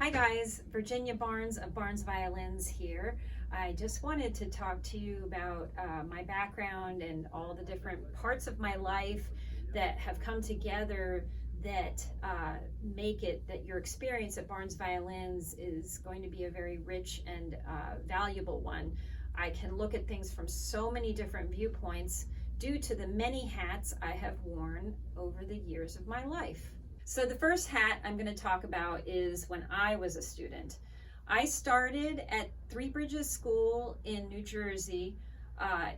Hi guys, Virginia Barnes of Barnes Violins here. I just wanted to talk to you about my background and all the different parts of my life that have come together that make it that your experience at Barnes Violins is going to be a very rich and valuable one. I can look at things from so many different viewpoints due to the many hats I have worn over the years of my life. So the first hat I'm going to talk about is when I was a student. I started at Three Bridges School in New Jersey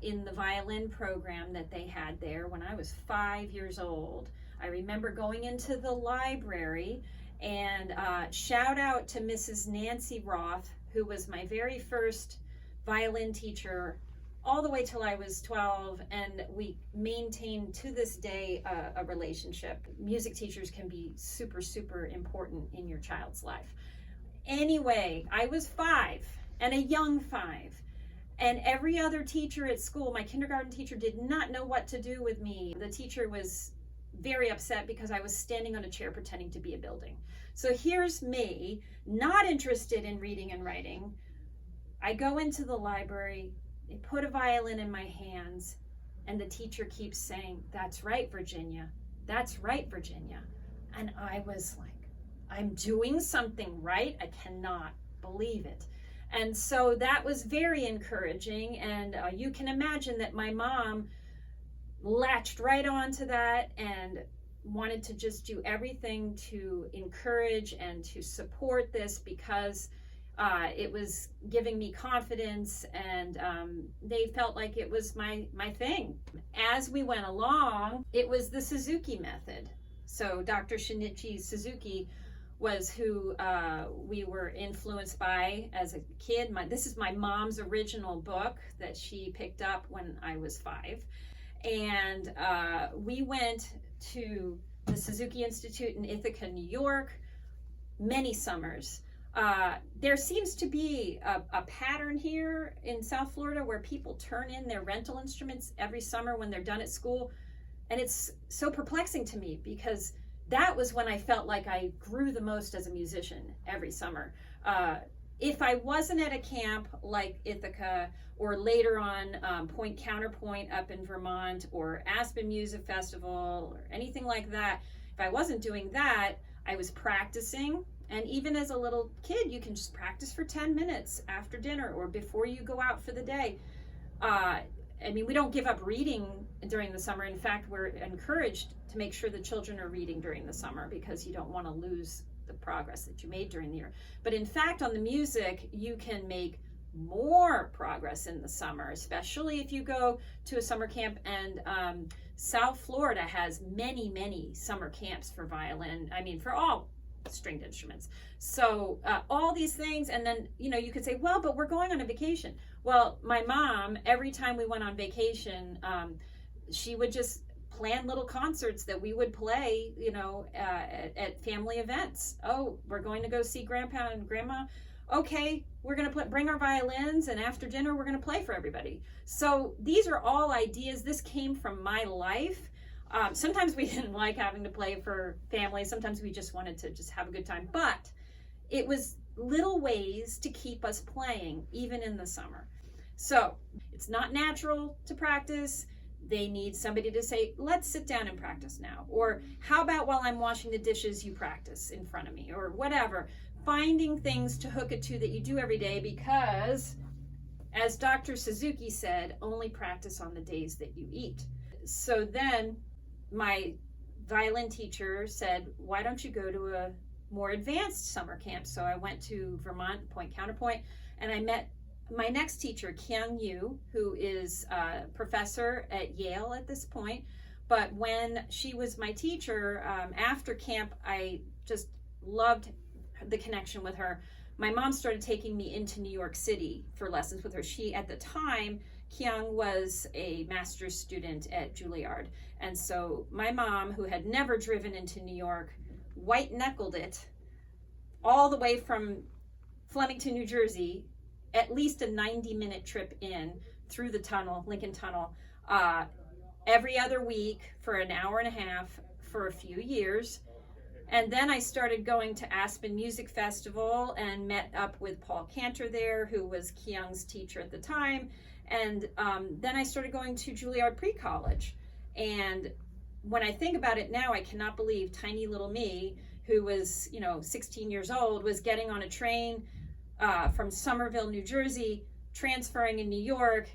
in the violin program that they had there when I was 5 years old. I remember going into the library and shout out to Mrs. Nancy Roth, who was my very first violin teacher all the way till I was 12, and we maintain to this day a relationship. Music teachers can be super, super important in your child's life. Anyway, I was 5 and a young 5, and every other teacher at school, my kindergarten teacher, did not know what to do with me. The teacher was very upset because I was standing on a chair pretending to be a building. So here's me, not interested in reading and writing. I go into the library, they put a violin in my hands, and the teacher keeps saying, "That's right, Virginia. That's right, Virginia." And I was like, I'm doing something right? I cannot believe it. And so that was very encouraging. And you can imagine that my mom latched right onto that and wanted to just do everything to encourage and to support this, because it was giving me confidence, and they felt like it was my thing. As we went along, it was the Suzuki method. So Dr. Shinichi Suzuki was who we were influenced by as a kid. This is my mom's original book that she picked up when I was 5. And we went to the Suzuki Institute in Ithaca, New York, many summers. There seems to be a pattern here in South Florida where people turn in their rental instruments every summer when they're done at school. And it's so perplexing to me, because that was when I felt like I grew the most as a musician, every summer. If I wasn't at a camp like Ithaca, or later on Point Counterpoint up in Vermont, or Aspen Music Festival, or anything like that, if I wasn't doing that, I was practicing. And even as a little kid, you can just practice for 10 minutes after dinner or before you go out for the day. I mean, we don't give up reading during the summer. In fact, we're encouraged to make sure the children are reading during the summer, because you don't want to lose the progress that you made during the year. But in fact, on the music, you can make more progress in the summer, especially if you go to a summer camp. And South Florida has many, many summer camps for violin. I mean, for all stringed instruments. So all these things. And then, you could say, well, but we're going on a vacation. Well, my mom, every time we went on vacation, she would just plan little concerts that we would play, at family events. Oh, we're going to go see grandpa and grandma. Okay, we're going to bring our violins, and after dinner, we're going to play for everybody. So these are all ideas. This came from my life. Sometimes we didn't like having to play for family. Sometimes we just wanted to just have a good time. But it was little ways to keep us playing, even in the summer. So it's not natural to practice. They need somebody to say, let's sit down and practice now. Or how about while I'm washing the dishes, you practice in front of me, or whatever. Finding things to hook it to that you do every day, because, as Dr. Suzuki said, only practice on the days that you eat. So then my violin teacher said, why don't you go to a more advanced summer camp? So I went to Vermont, Point Counterpoint, and I met my next teacher, Kyung Yu, who is a professor at Yale at this point. But when she was my teacher, after camp, I just loved the connection with her. My mom started taking me into New York City for lessons with her. She, at the time, Kyung was a master's student at Juilliard. And so my mom, who had never driven into New York, white-knuckled it all the way from Flemington, New Jersey, at least a 90-minute trip in through the tunnel, Lincoln Tunnel, every other week for an hour and a half for a few years. And then I started going to Aspen Music Festival and met up with Paul Cantor there, who was Kyung's teacher at the time. And then I started going to Juilliard Pre-College. And when I think about it now, I cannot believe tiny little me, who was, 16 years old, was getting on a train from Somerville, New Jersey, transferring in New York,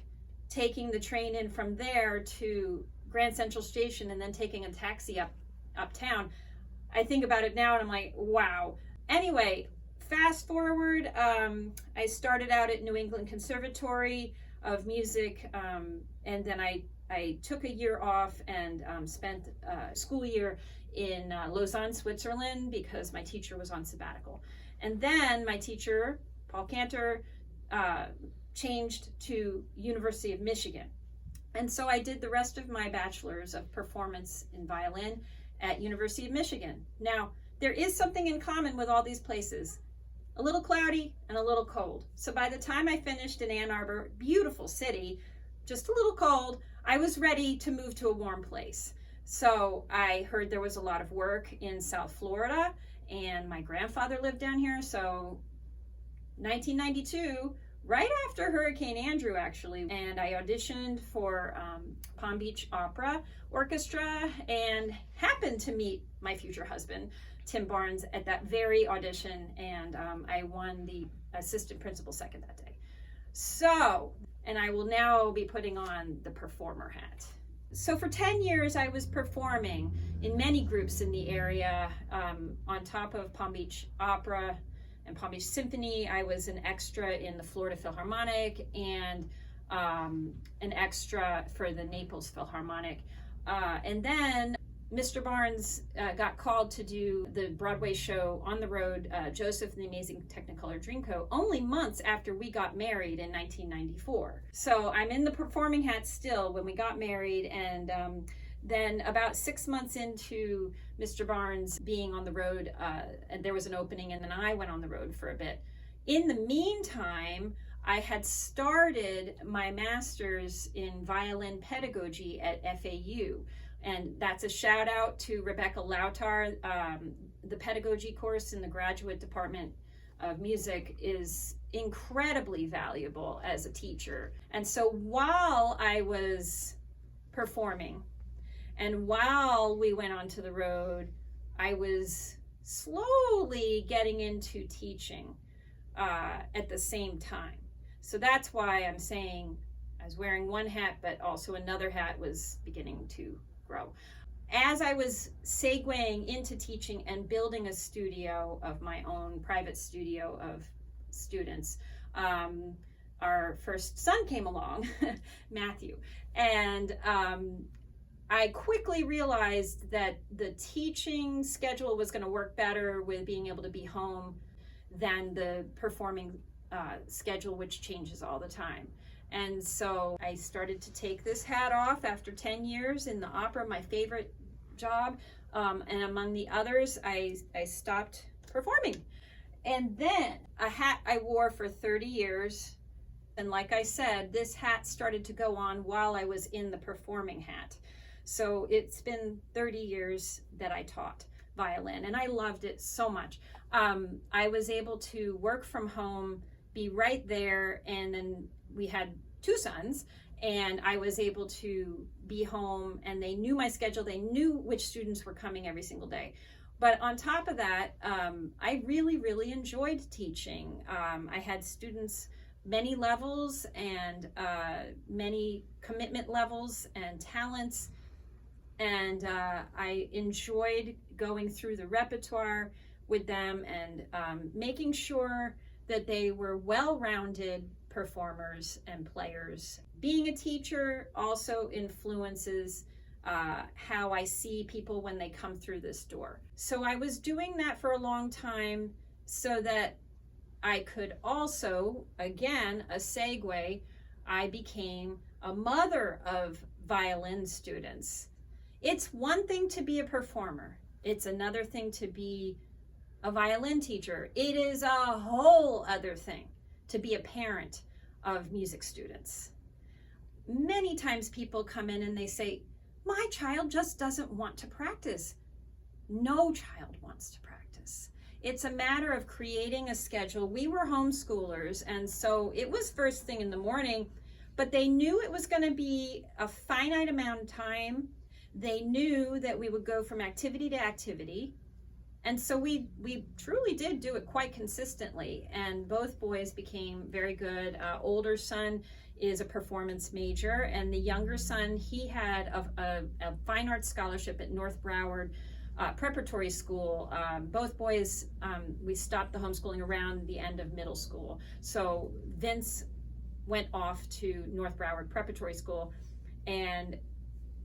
taking the train in from there to Grand Central Station, and then taking a taxi uptown. I think about it now and I'm like, wow. Anyway, fast forward, I started out at New England Conservatory of Music, and then I took a year off and spent a school year in Lausanne, Switzerland, because my teacher was on sabbatical. And then my teacher, Paul Cantor, changed to University of Michigan. And so I did the rest of my bachelor's of performance in violin at University of Michigan. Now, there is something in common with all these places: a little cloudy and a little cold. So by the time I finished in Ann Arbor, beautiful city, just a little cold, I was ready to move to a warm place. So I heard there was a lot of work in South Florida, and my grandfather lived down here. So 1992, right after Hurricane Andrew, actually, and I auditioned for Palm Beach Opera Orchestra and happened to meet my future husband, Tim Barnes, at that very audition, and I won the assistant principal second that day. So, and I will now be putting on the performer hat. So for 10 years, I was performing in many groups in the area. On top of Palm Beach Opera and Palm Beach Symphony, I was an extra in the Florida Philharmonic and an extra for the Naples Philharmonic. And then Mr. Barnes got called to do the Broadway show On the Road, Joseph and the Amazing Technicolor Dreamcoat, only months after we got married in 1994. So I'm in the performing hat still when we got married, and then about 6 months into Mr. Barnes being on the road, and there was an opening, and then I went on the road for a bit. In the meantime, I had started my master's in violin pedagogy at FAU. And that's a shout out to Rebecca Lautar. The pedagogy course in the graduate department of music is incredibly valuable as a teacher. And so while I was performing and while we went onto the road, I was slowly getting into teaching at the same time. So that's why I'm saying I was wearing one hat, but also another hat was beginning to grow. As I was segueing into teaching and building a studio of my own, private studio of students, our first son came along, Matthew, and I quickly realized that the teaching schedule was going to work better with being able to be home than the performing schedule, which changes all the time. And so I started to take this hat off after 10 years in the opera, my favorite job. And among the others, I stopped performing. And then a hat I wore for 30 years. And like I said, this hat started to go on while I was in the performing hat. So it's been 30 years that I taught violin, and I loved it so much. I was able to work from home, be right there, and then we had 2 sons, and I was able to be home, and they knew my schedule. They knew which students were coming every single day. But on top of that, I really, really enjoyed teaching. I had students many levels and many commitment levels and talents, and I enjoyed going through the repertoire with them and making sure that they were well-rounded performers and players. Being a teacher also influences how I see people when they come through this door. So I was doing that for a long time so that I could also, again, a segue, I became a mother of violin students. It's one thing to be a performer. It's another thing to be a violin teacher. It is a whole other thing to be a parent of music students. Many times people come in and they say, my child just doesn't want to practice. No child wants wants to practice. It's a matter of creating a schedule. We were homeschoolers, and so it was first thing in the morning, but they knew it was going to be a finite amount of time. They knew that we would go from activity to activity. And so we truly did do it quite consistently, and both boys became very good. Older son is a performance major, and the younger son, he had a fine arts scholarship at North Broward preparatory school. Both boys, we stopped the homeschooling around the end of middle school. So Vince went off to North Broward preparatory school, and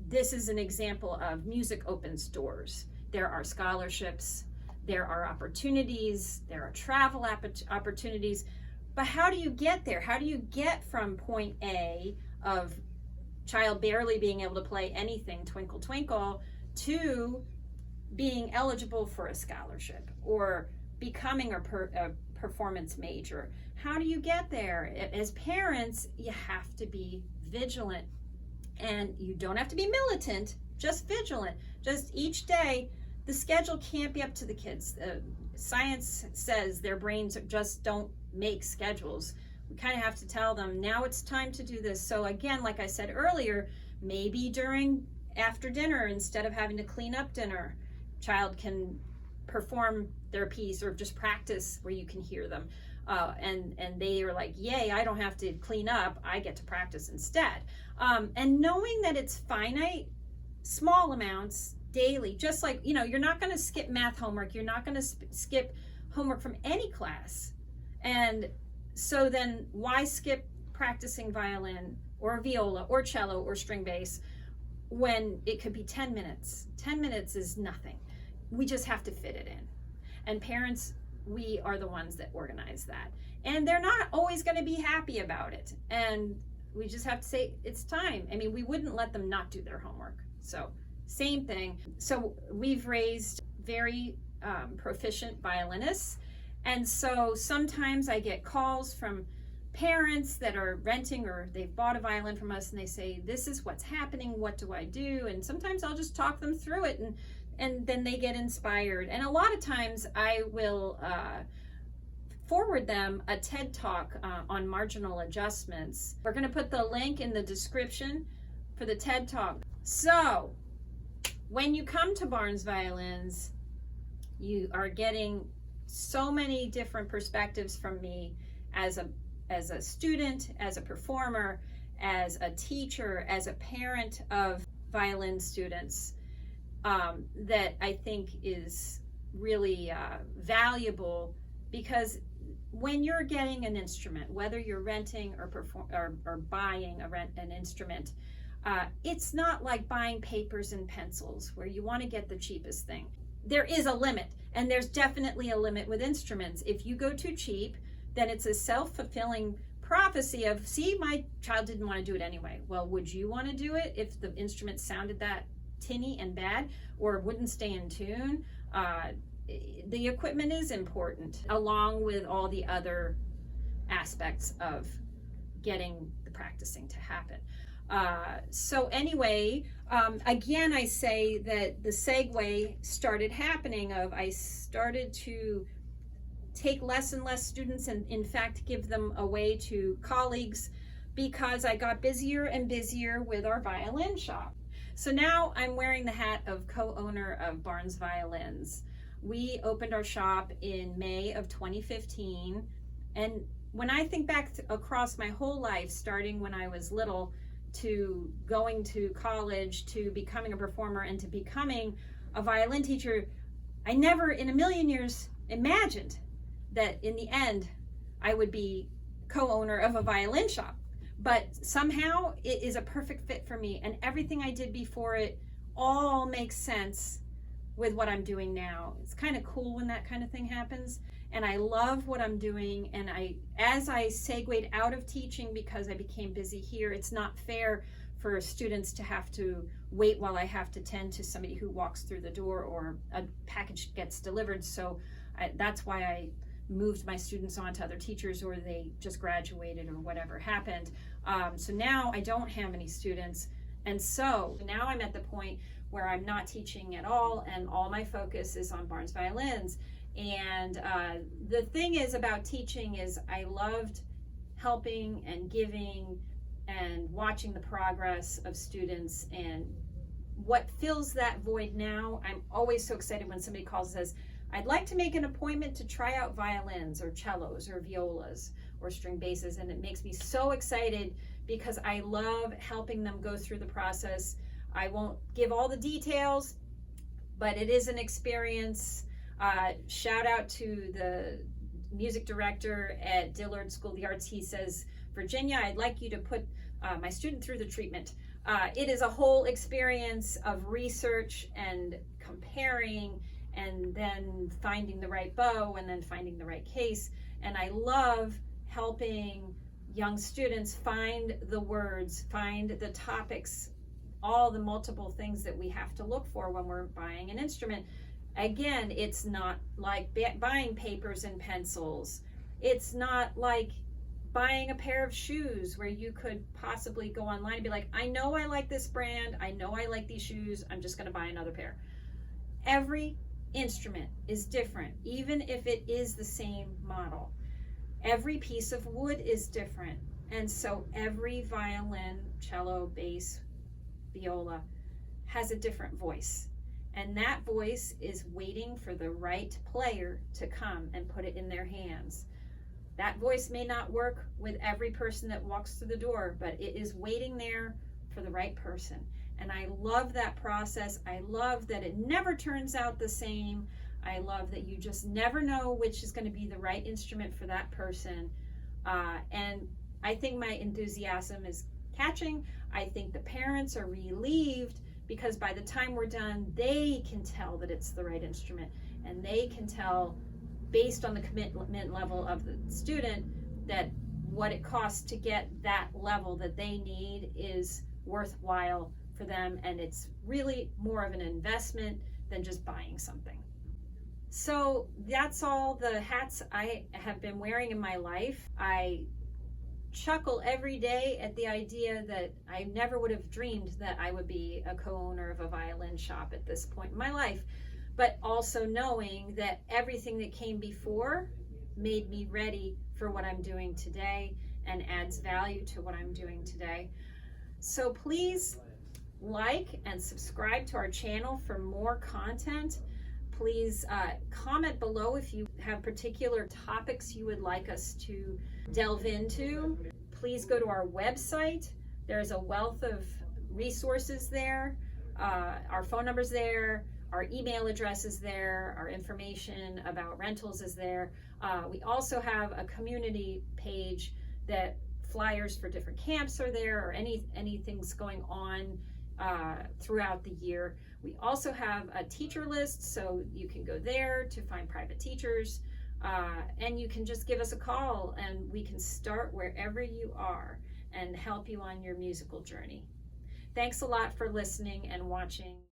this is an example of music opens doors. There are scholarships, there are opportunities, there are travel opportunities, but how do you get there? How do you get from point A of child barely being able to play anything, Twinkle Twinkle, to being eligible for a scholarship or becoming a performance major? How do you get there? As parents, you have to be vigilant, and you don't have to be militant, just vigilant. Just each day, the schedule can't be up to the kids. Science says their brains just don't make schedules. We kind of have to tell them, now it's time to do this. So again, like I said earlier, maybe after dinner, instead of having to clean up dinner, child can perform their piece or just practice where you can hear them. And they are like, yay, I don't have to clean up, I get to practice instead. And knowing that it's finite, small amounts, daily, just like, you're not going to skip math homework, you're not going to skip homework from any class. And so then why skip practicing violin or viola or cello or string bass when it could be 10 minutes? 10 minutes is nothing. We just have to fit it in. And parents, we are the ones that organize that. And they're not always going to be happy about it. And we just have to say, it's time. I mean, we wouldn't let them not do their homework. So same thing. So we've raised very proficient violinists. And so sometimes I get calls from parents that are renting or they've bought a violin from us and they say, this is what's happening, what do I do? And sometimes I'll just talk them through it, and then they get inspired. And a lot of times I will forward them a TED Talk on marginal adjustments. We're going to put the link in the description for the TED Talk. So when you come to Barnes Violins, you are getting so many different perspectives from me as a student, as a performer, as a teacher, as a parent of violin students, that I think is really valuable, because when you're getting an instrument, whether you're renting or buying an instrument, it's not like buying papers and pencils where you want to get the cheapest thing. There is a limit, and there's definitely a limit with instruments. If you go too cheap, then it's a self-fulfilling prophecy of, see, my child didn't want to do it anyway. Well, would you want to do it if the instrument sounded that tinny and bad or wouldn't stay in tune? The equipment is important, along with all the other aspects of getting the practicing to happen. So anyway, again, I say that the segue started happening of I started to take less and less students and in fact give them away to colleagues, because I got busier and busier with our violin shop. So now I'm wearing the hat of co-owner of Barnes Violins. We opened our shop in May of 2015, and when I think back across my whole life, starting when I was little, to going to college, to becoming a performer, and to becoming a violin teacher, I never in a million years imagined that in the end I would be co-owner of a violin shop. But somehow it is a perfect fit for me, and everything I did before it all makes sense with what I'm doing now. It's kind of cool when that kind of thing happens, and I love what I'm doing. And as I segued out of teaching because I became busy here, it's not fair for students to have to wait while I have to tend to somebody who walks through the door or a package gets delivered. So that's why I moved my students on to other teachers, or they just graduated or whatever happened. So now I don't have any students. And so now I'm at the point where I'm not teaching at all, and all my focus is on Barnesviolins. And the thing is about teaching is I loved helping and giving and watching the progress of students. And what fills that void now, I'm always so excited when somebody calls and says, I'd like to make an appointment to try out violins or cellos or violas or string basses. And it makes me so excited because I love helping them go through the process. I won't give all the details, but it is an experience. Shout out to the music director at Dillard School of the Arts. He says, Virginia, I'd like you to put my student through the treatment. It is a whole experience of research and comparing and then finding the right bow and then finding the right case. And I love helping young students find the words, find the topics, all the multiple things that we have to look for when we're buying an instrument. Again, it's not like buying papers and pencils. It's not like buying a pair of shoes where you could possibly go online and be like, I know I like this brand, I know I like these shoes, I'm just going to buy another pair. Every instrument is different, even if it is the same model. Every piece of wood is different, and so every violin, cello, bass, viola has a different voice. And that voice is waiting for the right player to come and put it in their hands. That voice may not work with every person that walks through the door, but it is waiting there for the right person. And I love that process. I love that it never turns out the same. I love that you just never know which is going to be the right instrument for that person. And I think my enthusiasm is catching. I think the parents are relieved because by the time we're done, they can tell that it's the right instrument, and they can tell based on the commitment level of the student that what it costs to get that level that they need is worthwhile for them, and it's really more of an investment than just buying something. So that's all the hats I have been wearing in my life. I chuckle every day at the idea that I never would have dreamed that I would be a co-owner of a violin shop at this point in my life, but also knowing that everything that came before made me ready for what I'm doing today and adds value to what I'm doing today. So please like and subscribe to our channel for more content. Please comment below if you have particular topics you would like us to delve into. Please go to our website. There's a wealth of resources there. Our phone number's there. Our email address is there. Our information about rentals is there. We also have a community page that flyers for different camps are there, or anything's going on throughout the year. We also have a teacher list, so you can go there to find private teachers, and you can just give us a call and we can start wherever you are and help you on your musical journey. Thanks a lot for listening and watching.